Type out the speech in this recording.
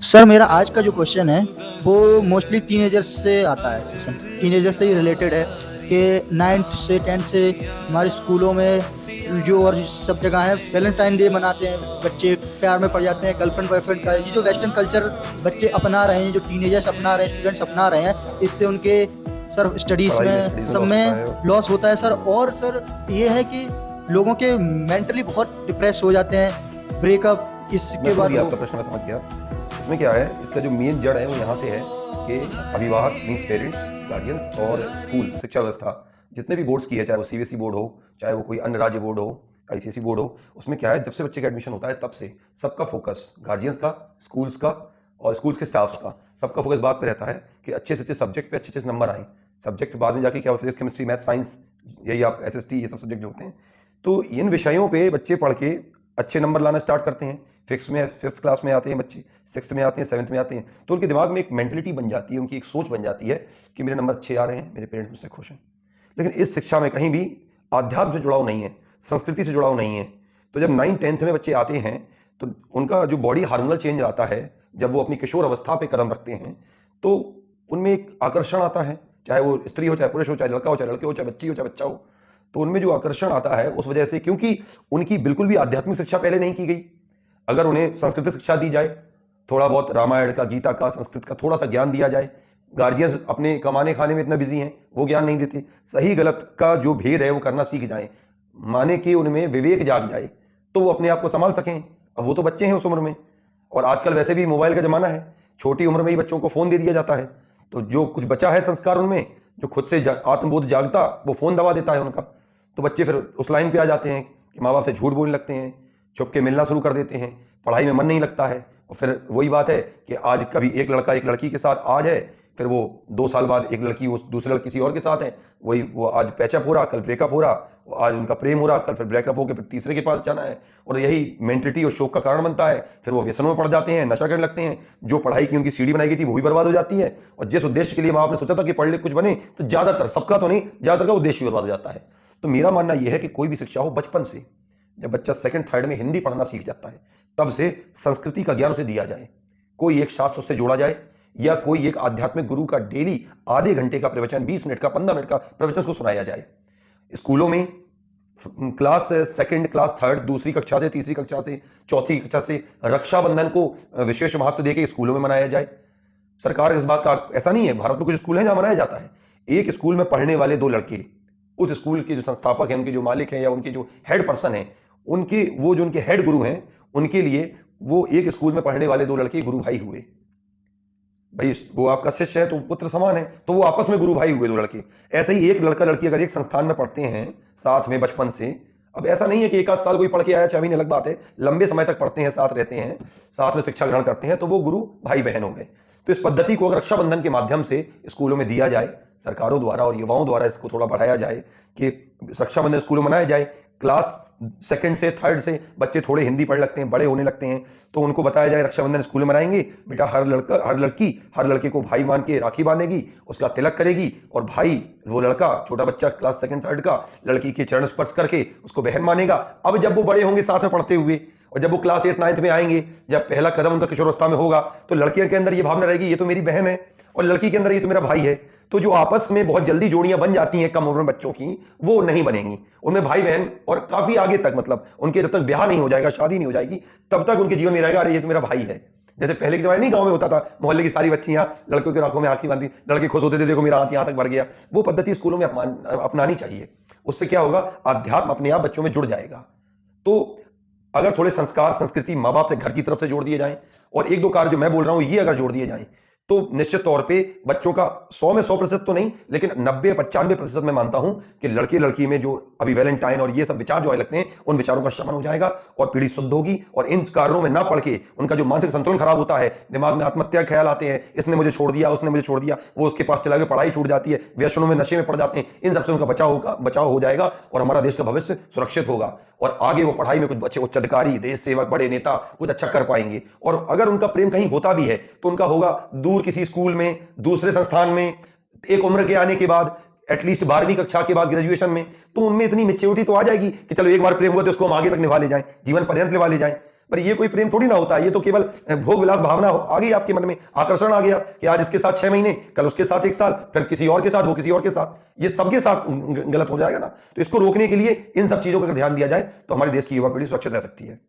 Sir मेरा आज का जो क्वेश्चन है वो मोस्टली टीनेजर्स से आता है। क्वेश्चन टीनेजर्स से ही रिलेटेड है कि 9th से 10th से हमारे स्कूलों में जो और सब जगह है वैलेंटाइन डे मनाते हैं, बच्चे प्यार में पड़ जाते हैं गर्लफ्रेंड बॉयफ्रेंड का। ये जो वेस्टर्न कल्चर बच्चे अपना रहे हैं, जो टीनेजर्स अपना रहे हैं, स्टूडेंट्स अपना रहे हैं, इससे उनके सर स्टडीज़ पढ़ाई में में स्टडीज में सब लॉस होता में है। लॉस होता है सर। और सर ये है कि लोगों के मेंटली बहुत डिप्रेस हो जाते हैं, ब्रेकअप मैं इसके समझ बाद गया वो। आपका प्रश्न, मैं समझ गया। इसमें क्या है, इसका जो मेन जड़ है वो यहाँ से है कि अभिभावक मीन्स पेरेंट्स, गार्जियंस और स्कूल शिक्षा व्यवस्था जितने भी बोर्ड्स की है, चाहे वो सीबीएसई बोर्ड हो, चाहे वो कोई अन्य राज्य बोर्ड हो, आईसीएसई बोर्ड हो, उसमें क्या है, जब से बच्चे का एडमिशन होता है तब से सबका फोकस गार्जियंस का, स्कूल्स का और स्कूल्स के स्टाफ्स का, सबका फोकस बात पे रहता है कि अच्छे से अच्छे सब्जेक्ट पे अच्छे अच्छे नंबर आए। सब्जेक्ट बाद में जाके क्या हो, फिजिक्स केमिस्ट्री मैथ साइंस, यही आप एसएसटी, ये सब सब्जेक्ट जो होते हैं, तो इन विषयों पे बच्चे पढ़ के अच्छे नंबर लाना स्टार्ट करते हैं। फिफ्थ क्लास में आते हैं बच्चे, सिक्स्थ में आते हैं, सेवन्थ में आते हैं, तो उनके दिमाग में एक मेंटलिटी बन जाती है, उनकी एक सोच बन जाती है कि मेरे नंबर अच्छे आ रहे हैं, मेरे पेरेंट्स मुझसे खुश हैं। लेकिन इस शिक्षा में कहीं भी आध्यात्म से जुड़ाव नहीं है, संस्कृति से जुड़ाव नहीं है। तो जब 9th-10th में बच्चे आते हैं तो उनका जो बॉडी हार्मोनल चेंज आता है, जब वो अपनी किशोर अवस्था पे कदम रखते हैं तो उनमें एक आकर्षण आता है, चाहे वो स्त्री हो, चाहे पुरुष हो, चाहे लड़का हो, चाहे लड़के हो, चाहे बच्ची हो, चाहे बच्चा हो। तो उनमें जो आकर्षण आता है उस वजह से, क्योंकि उनकी बिल्कुल भी आध्यात्मिक शिक्षा पहले नहीं की गई। अगर उन्हें सांस्कृतिक शिक्षा दी जाए, थोड़ा बहुत रामायण का, गीता का, संस्कृत का थोड़ा सा ज्ञान दिया जाए, गार्जियंस अपने कमाने खाने में इतना बिजी हैं, वो ज्ञान नहीं देते, सही गलत का जो भेद है वो करना सीख जाएं, माने कि उनमें विवेक जाग जाए, तो वो अपने आप को संभाल सकें। अब वो तो बच्चे हैं उस उम्र में, और आजकल वैसे भी मोबाइल का जमाना है, छोटी उम्र में ही बच्चों को फोन दे दिया जाता है। तो जो कुछ बचा है संस्कार उनमें, जो खुद से आत्मबोध जागता, वो फोन दबा देता है उनका। तो बच्चे फिर उस लाइन पे आ जाते हैं कि माँ बाप से झूठ बोलने लगते हैं, छुप के मिलना शुरू कर देते हैं, पढ़ाई में मन नहीं लगता है। और फिर वही बात है कि आज कभी एक लड़का एक लड़की के साथ आज है, फिर वो 2 साल बाद एक लड़की वो दूसरे लड़की किसी और के साथ है, वही वो आज पैचअप हो रहा, कल ब्रेकअप हो रहा, आज उनका प्रेम हो रहा, कल फिर ब्रेकअप होकर फिर तीसरे के पास जाना है, और यही मेंटलिटी और शोक का कारण बनता है। फिर वो व्यसनों में पड़ जाते हैं, नशा करने लगते हैं, जो पढ़ाई की उनकी सीढ़ी बनाई गई थी वो भी बर्बाद हो जाती है। और जिस उद्देश्य के लिए माँ बाप ने सोचा था कि पढ़ लिख कुछ बने, तो ज्यादातर, सबका तो नहीं, ज्यादातर का उद्देश्य भी बर्बाद हो जाता है। तो मेरा मानना यह है कि कोई भी शिक्षा हो, बचपन से जब बच्चा सेकंड थर्ड में हिंदी पढ़ना सीख जाता है, तब से संस्कृति का ज्ञान उसे दिया जाए, कोई एक शास्त्र उससे जोड़ा जाए, या कोई एक आध्यात्मिक गुरु का डेली आधे घंटे का प्रवचन, 20 मिनट का, 15 मिनट का प्रवचन उसको सुनाया जाए। स्कूलों में क्लास सेकंड, क्लास थर्ड, दूसरी कक्षा से तीसरी कक्षा से चौथी कक्षा से रक्षाबंधन को विशेष महत्व देकर स्कूलों में मनाया जाए। सरकार इस बात का, ऐसा नहीं है, भारत में कुछ स्कूल हैं जहां मनाया जाता है। एक स्कूल में पढ़ने वाले 2 लड़के, उस स्कूल के जो संस्थापक हैं, उनके जो मालिक हैं, या उनके जो हेड पर्सन हैं, उनके वो जो उनके हेड गुरु हैं, उनके लिए वो एक स्कूल में पढ़ने वाले 2 लड़के गुरु भाई हुए। भाई वो आपका शिष्य है तो पुत्र समान है, तो वो आपस में गुरु भाई हुए 2 लड़के। ऐसे ही एक लड़का लड़की अगर एक संस्थान में पढ़ते हैं साथ में बचपन से, अब ऐसा नहीं है कि एक आध साल कोई पढ़ के आया, 6 महीने अलग बात है, लंबे समय तक पढ़ते हैं, साथ रहते हैं, साथ में शिक्षा ग्रहण करते हैं, तो वो गुरु भाई बहन हो गए। तो इस पद्धति को अगर रक्षाबंधन के माध्यम से स्कूलों में दिया जाए, सरकारों द्वारा और युवाओं द्वारा इसको थोड़ा बढ़ाया जाए कि रक्षाबंधन स्कूलों में मनाया जाए। क्लास सेकंड से थर्ड से बच्चे थोड़े हिंदी पढ़ लगते हैं, बड़े होने लगते हैं, तो उनको बताया जाए रक्षाबंधन स्कूल में मनाएंगे बेटा, हर लड़का हर लड़की हर लड़के को भाई मान के राखी बांधेगी, उसका तिलक करेगी, और भाई वो लड़का, छोटा बच्चा क्लास सेकंड थर्ड का, लड़की के चरण स्पर्श करके उसको बहन मानेगा। अब जब वो बड़े होंगे साथ में पढ़ते हुए, और जब वो क्लास 8-9 में आएंगे, जब पहला कदम उनका किशोरावस्था में होगा, तो लड़कियों के अंदर ये भावना रहेगी ये तो मेरी बहन है, और लड़की के अंदर ये तो मेरा भाई है। तो जो आपस में बहुत जल्दी जोड़ियां बन जाती हैं कम उम्र में बच्चों की, वो नहीं बनेंगी। उनमें भाई बहन, और काफी आगे तक, मतलब उनके जब तक ब्याह नहीं हो जाएगा, शादी नहीं हो जाएगी, तब तक उनके जीवन में रहेगा अरे ये तो मेरा भाई है। जैसे पहले के जमाने नहीं गांव में होता था, मोहल्ले की सारी बच्चियां लड़कों के आंखों में आंखें बांधी, लड़के खुश होते थे, देखो मेरा हाथ यहां तक बढ़ गया। वो पद्धति स्कूलों में अपनानी चाहिए। उससे क्या होगा, अध्यात्म अपने आप बच्चों में जुड़ जाएगा। तो अगर थोड़े संस्कार, संस्कृति माँ बाप से, घर की तरफ से जोड़ दिए जाएं, और 1-2 कार्य जो मैं बोल रहा हूं ये अगर जोड़ दिए जाएं, तो निश्चित तौर पे बच्चों का 100 में 100% तो नहीं, लेकिन 90-95% मैं मानता हूं कि लड़के लड़की में जो अभी वैलेंटाइन और ये सब विचार जो आने लगते हैं, उन विचारों का शमन हो जाएगा, और पीढ़ी शुद्ध होगी। और इन कारणों में ना पड़ के उनका जो मानसिक संतुलन खराब होता है, दिमाग में आत्महत्या के ख्याल आते हैं, इसने मुझे छोड़ दिया, उसने मुझे छोड़ दिया, वो उसके पास चला गया, पढ़ाई छूट जाती है, व्यसनों में, नशे में पड़ जाते हैं, इन सबसे उनका बचाव हो जाएगा, और हमारा देश का भविष्य सुरक्षित होगा। और आगे वो पढ़ाई में कुछ बच्चे उच्च अधिकारी, देश सेवक, बड़े नेता कुछ अच्छा कर पाएंगे। और अगर उनका प्रेम कहीं होता भी है तो उनका होगा दूर किसी स्कूल में, दूसरे संस्थान में, एक उम्र के आने के बाद, एटलीस्ट 12वीं कक्षा के बाद, ग्रेजुएशन में। तो उनमें इतनी मेच्योरिटी तो आ जाएगी कि चलो एक बार प्रेम हुआ तो उसको हम आगे तक निभा ले जाएं, जीवन पर्यंत निभा ले जाएं। पर ये कोई प्रेम थोड़ी ना होता है, ये तो केवल भोग विलास भावना आ गई आपके मन में, आकर्षण आ गया कि आज इसके साथ 6 महीने, कल उसके साथ 1 साल, फिर किसी और के साथ, वो किसी और के साथ, ये सबके साथ गलत हो जाएगा ना। तो इसको रोकने के लिए इन सब चीजों पर अगर ध्यान दिया जाए तो हमारे देश की युवा पीढ़ी सुरक्षित रह सकती है।